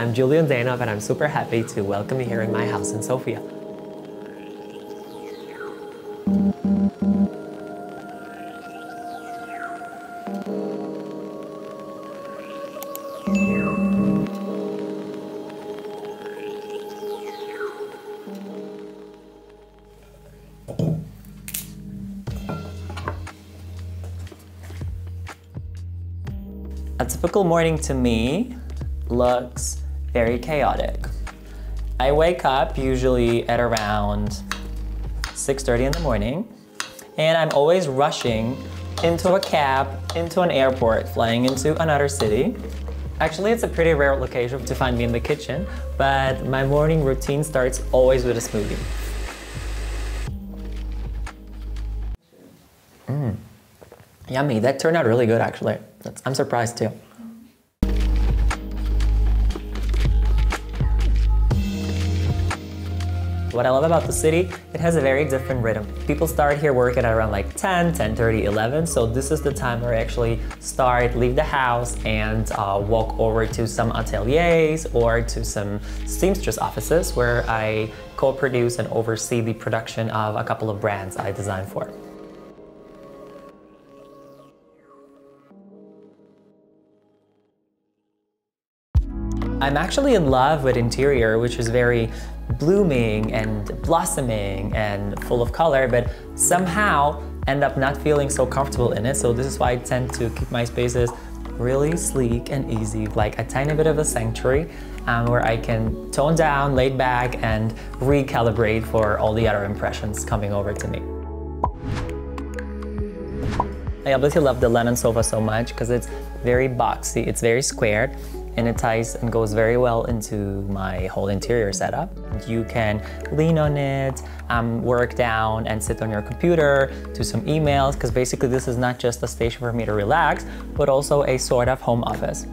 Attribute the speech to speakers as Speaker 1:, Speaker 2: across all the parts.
Speaker 1: I'm Julian Daynov and I'm super happy to welcome you here in my house in Sofia. A typical morning to me looks very chaotic. I wake up usually at around 6:30 in the morning, and I'm always rushing into a cab, into an airport, flying into another city. Actually, it's a pretty rare location to find me in the kitchen, but my morning routine starts always with a smoothie. Yummy, that turned out really good actually. I'm surprised too. What I love about the city, it has a very different rhythm. People start here working at around like 10, 10:30, 11, so this is the time where I actually leave the house and walk over to some ateliers or to some seamstress offices where I co-produce and oversee the production of a couple of brands I design for. I'm actually in love with interior, which is very blooming and blossoming and full of color, but somehow end up not feeling so comfortable in it. So this is why I tend to keep my spaces really sleek and easy, like a tiny bit of a sanctuary where I can tone down, lay back, and recalibrate for all the other impressions coming over to me. I obviously love the Lennon-Sofa so much because it's very boxy, it's very squared, and it ties and goes very well into my whole interior setup. You can lean on it, work down and sit on your computer, do some emails, because basically this is not just a station for me to relax, but also a sort of home office.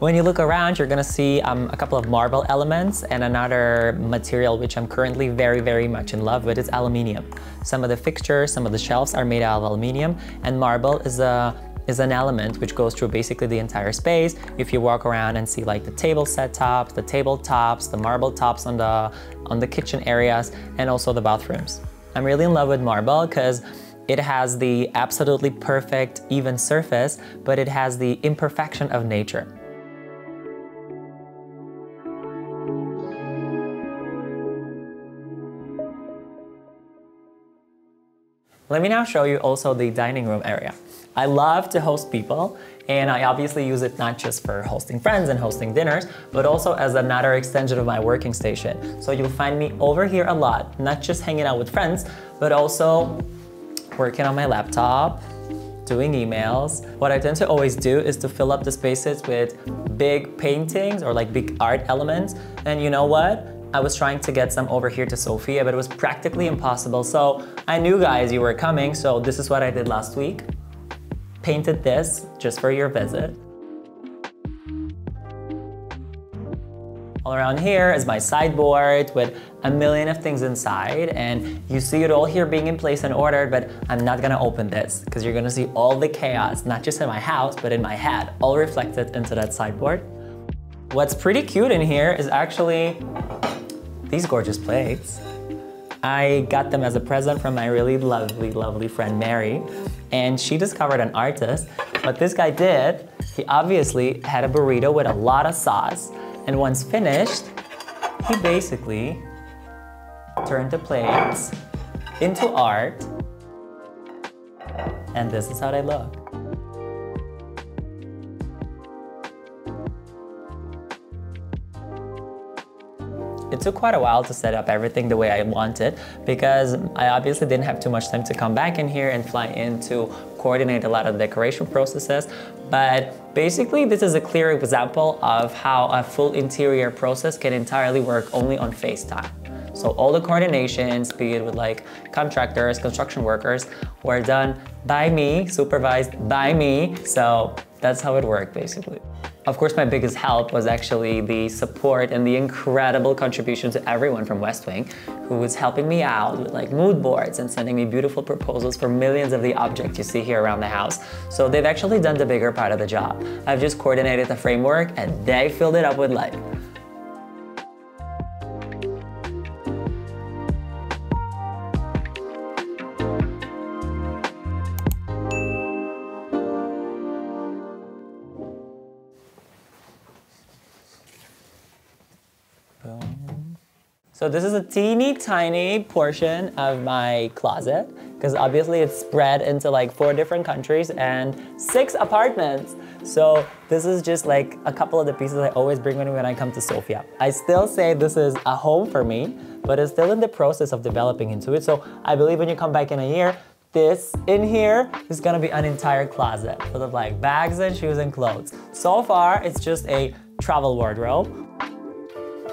Speaker 1: When you look around, you're gonna see a couple of marble elements, and another material which I'm currently very, very much in love with is aluminium. Some of the fixtures, some of the shelves are made out of aluminium, and marble is an element which goes through basically the entire space. If you walk around and see like the table set tops, the tabletops, the marble tops on the kitchen areas, and also the bathrooms. I'm really in love with marble because it has the absolutely perfect even surface, but it has the imperfection of nature. Let me now show you also the dining room area. I love to host people, and I obviously use it not just for hosting friends and hosting dinners, but also as another extension of my working station. So you'll find me over here a lot, not just hanging out with friends, but also working on my laptop, doing emails. What I tend to always do is to fill up the spaces with big paintings or like big art elements. And you know what? I was trying to get some over here to Sofia, but it was practically impossible. So I knew, guys, you were coming, so this is what I did last week. Painted this just for your visit. All around here is my sideboard with a million of things inside, and you see it all here being in place and ordered, but I'm not gonna open this because you're gonna see all the chaos, not just in my house, but in my head, all reflected into that sideboard. What's pretty cute in here is actually these gorgeous plates. I got them as a present from my really lovely, lovely friend Mary, and she discovered an artist. What this guy did, he obviously had a burrito with a lot of sauce, and once finished, he basically turned the plates into art, and this is how they look. It took quite a while to set up everything the way I wanted because I obviously didn't have too much time to come back in here and fly in to coordinate a lot of the decoration processes. But basically, this is a clear example of how a full interior process can entirely work only on FaceTime. So all the coordinations, be it with like contractors, construction workers, were done by me, supervised by me. So that's how it worked basically. Of course, my biggest help was actually the support and the incredible contribution to everyone from West Wing, who was helping me out with like mood boards and sending me beautiful proposals for millions of the objects you see here around the house. So they've actually done the bigger part of the job. I've just coordinated the framework and they filled it up with life. So this is a teeny tiny portion of my closet, because obviously it's spread into like 4 different countries and 6 apartments. So this is just like a couple of the pieces I always bring when I come to Sofia. I still say this is a home for me, but it's still in the process of developing into it. So I believe when you come back in a year, this in here is gonna be an entire closet full of like bags and shoes and clothes. So far, it's just a travel wardrobe.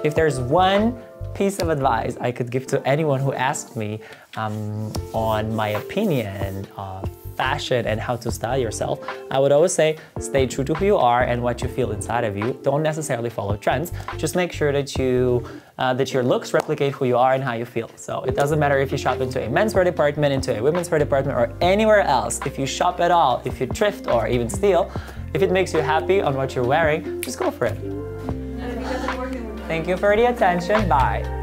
Speaker 1: If there's one piece of advice I could give to anyone who asked me on my opinion of fashion and how to style yourself, I would always say stay true to who you are and what you feel inside of you. Don't necessarily follow trends. Just make sure that your looks replicate who you are and how you feel. So it doesn't matter if you shop into a menswear department, into a women's wear department, or anywhere else. If you shop at all, if you thrift or even steal, if it makes you happy on what you're wearing, just go for it. Thank you for the attention. Bye.